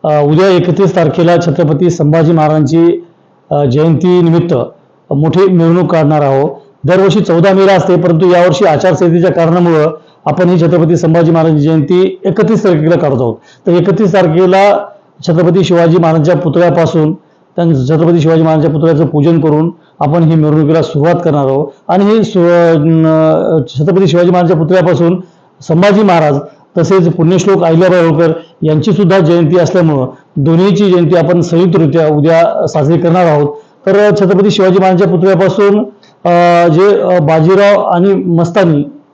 उद्या 31 तारखेला छत्रपती संभाजी महाराजांची जयंती निमित्त मोठी मिरवणूक काढणार आहोत। दरवर्षी 14 मेला असते, परंतु यावर्षी आचारसंहितेच्या कारणामुळे आपण ही छत्रपती संभाजी महाराजांची जयंती 31 तारखेला काढत आहोत। तर 31 तारखेला छत्रपती शिवाजी महाराजांच्या पुतळ्यापासून छत्रपती शिवाजी महाराजांच्या पुतळ्याचं पूजन करून आपण ही मिरवणुकीला सुरुवात करणार आहोत। आणि ही छत्रपती शिवाजी महाराजांच्या पुतळ्यापासून संभाजी महाराज तसेच पुण्यश्लोक अहिल्याबाई होळकर यांची सुद्धा जयंती असल्यामुळं दोन्हीची जयंती आपण संयुक्तरित्या उद्या साजरी करणार आहोत। तर छत्रपती शिवाजी महाराजांच्या पुतळ्यापासून जे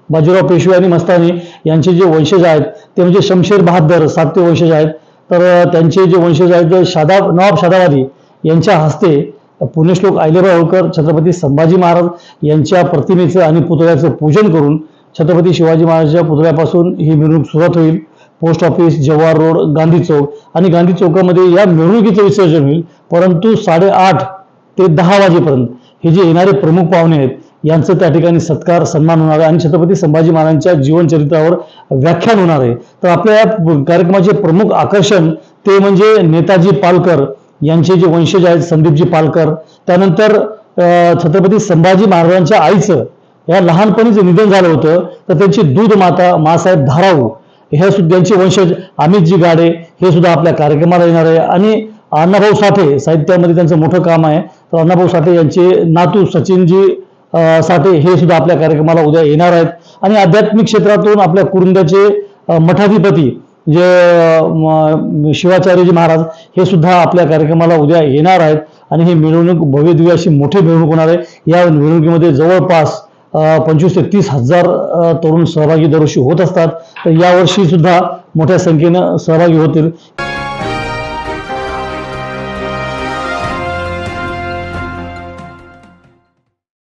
बाजीराव पेशवे आणि मस्तानी यांचे जे वंशज आहेत ते म्हणजे शमशेर बहादर सातवे वंशज आहेत। तर त्यांचे जे वंशज आहेत ते नवाब शादावादी यांच्या हस्ते पुण्यश्लोक अहिल्याबाई होळकर छत्रपती संभाजी महाराज यांच्या प्रतिमेचं आणि पुतळ्याचं पूजन करून छत्रपती शिवाजी महाराजांच्या पुतळ्यापासून ही मिरवणूक सुरुवात होईल। Post office, Jawahar road, Gandhi Chowk आणि गांधी चौकामध्ये या मिरवणुकीचं विसर्जन होईल। परंतु 8:30 ते 10 वाजेपर्यंत हे जे येणारे प्रमुख पाहुणे आहेत यांचं त्या ठिकाणी सत्कार सन्मान होणार आहे आणि छत्रपती संभाजी महाराजांच्या जीवनचरित्रावर व्याख्यान होणार आहे। तर आपल्या या कार्यक्रमाचे प्रमुख आकर्षण ते म्हणजे नेताजी पालकर यांचे जे वंशज आहेत संदीपजी पालकर, त्यानंतर छत्रपती संभाजी महाराजांच्या आईचं या लहानपणीच निधन झालं होतं, तर त्यांची दूध माता मासाहेब धाराऊ हे सुद्धा त्यांचे वंशज अमितजी गाडे हे सुद्धा आपल्या कार्यक्रमाला येणार आहे। आणि अण्णाभाऊ साठे साहित्यामध्ये त्यांचं मोठं काम आहे, तर अण्णाभाऊ साठे यांचे नातू सचिनजी साठे हे सुद्धा आपल्या कार्यक्रमाला उद्या येणार आहेत। आणि आध्यात्मिक क्षेत्रातून आपल्या कुरुंद्याचे मठाधिपती जे शिवाचार्यजी महाराज हे सुद्धा आपल्या कार्यक्रमाला उद्या येणार आहेत। आणि ही मिरवणूक भव्यदिव्य अशी मोठी मिरवणूक होणार आहे। या मिरवणुकीमध्ये जवळपास 25 ते 30 हजार तरुण सहभागी दरवर्षी होत असतात, तर यावर्षी सुद्धा मोठ्या संख्येनं सहभागी होतील।